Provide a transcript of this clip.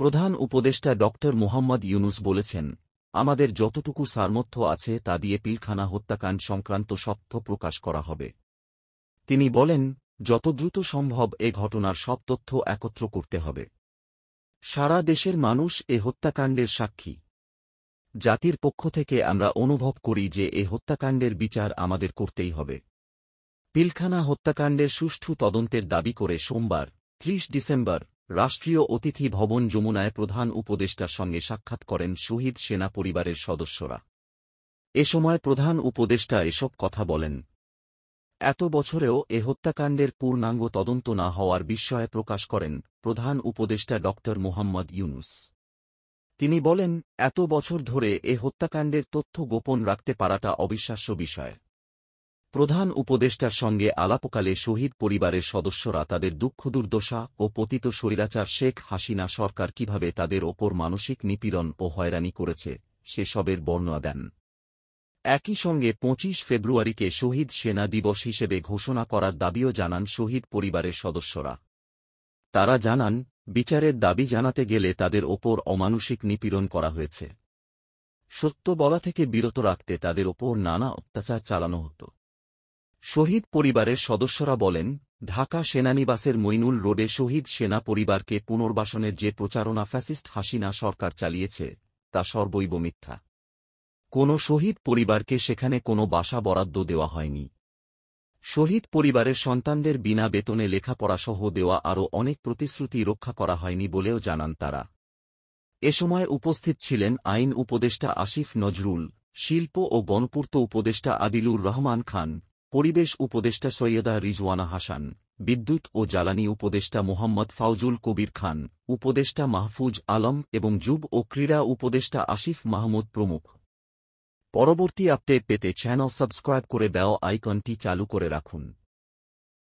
প্রধান উপদেষ্টা ড. মোহাম্মদ ইউনূস বলেছেন, আমাদের যতটুকু সামর্থ্য আছে তা দিয়ে পিলখানা হত্যাকাণ্ড সংক্রান্ত সত্য প্রকাশ করা হবে। তিনি বলেন, যত দ্রুত সম্ভব এ ঘটনার সব তথ্য একত্র করতে হবে। সারা দেশের মানুষ এ হত্যাকাণ্ডের সাক্ষী। জাতির পক্ষ থেকে আমরা অনুভব করি যে এ হত্যাকাণ্ডের বিচার আমাদের করতেই হবে। পিলখানা হত্যাকাণ্ডের সুষ্ঠু তদন্তের দাবি করে সোমবার ৩০ ডিসেম্বর রাষ্ট্রীয় অতিথি ভবন যমুনায় প্রধান উপদেষ্টার সঙ্গে সাক্ষাৎ করেন শহীদ সেনা পরিবারের সদস্যরা। এ সময় প্রধান উপদেষ্টা এসব কথা বলেন। এত বছরেও এ হত্যাকাণ্ডের পূর্ণাঙ্গ তদন্ত না হওয়ার বিস্ময় প্রকাশ করেন প্রধান উপদেষ্টা ড. মোহাম্মদ ইউনূস। তিনি বলেন, এত বছর ধরে এ হত্যাকাণ্ডের তথ্য গোপন রাখতে পারাটা অবিশ্বাস্য বিষয়। প্রধান উপদেষ্টার সঙ্গে আলাপকালে শহীদ পরিবারের সদস্যরা তাদের দুঃখ দুর্দশা ও পতিত স্বৈরাচার শেখ হাসিনা সরকার কিভাবে তাদের ওপর মানসিক নিপীড়ন ও হয়রানি করেছে সেসবের বর্ণনা দেন। একই সঙ্গে ২৫ ফেব্রুয়ারিকে শহীদ সেনা দিবস হিসেবে ঘোষণা করার দাবিও জানান শহীদ পরিবারের সদস্যরা। তারা জানান, বিচারের দাবি জানাতে গেলে তাদের ওপর অমানুষিক নিপীড়ন করা হয়েছে। সত্য বলা থেকে বিরত রাখতে তাদের ওপর নানা অত্যাচার চালানো হতো। শহীদ পরিবারের সদস্যরা বলেন, ঢাকা সেনানিবাসের মইনুল রোডে শহীদ সেনা পরিবারকে পুনর্বাসনের যে প্রচারণা ফ্যাসিস্ট হাসিনা সরকার চালিয়েছে তা সর্বৈব মিথ্যা। কোনো শহীদ পরিবারকে সেখানে কোনো বাসা বরাদ্দ দেওয়া হয়নি। শহীদ পরিবারের সন্তানদের বিনা বেতনে লেখাপড়াসহ দেওয়া আরও অনেক প্রতিশ্রুতি রক্ষা করা হয়নি বলেও জানান তারা। এ সময় উপস্থিত ছিলেন আইন উপদেষ্টা আসিফ নজরুল, শিল্প ও গণপূর্ত উপদেষ্টা আদিলুর রহমান খান, পরিবেশ উপদেষ্টা সৈয়দা রিজওয়ানা হাসান, বিদ্যুৎ ও জ্বালানি উপদেষ্টা মোহাম্মদ ফাউজুল কবির খান, উপদেষ্টা মাহফুজ আলম এবং যুব ও ক্রীড়া উপদেষ্টা আসিফ মাহমুদ প্রমুখ। পরবর্তী আপডেট পেতে চ্যানেল সাবস্ক্রাইব করে বেল আইকনটি চালু করে রাখুন।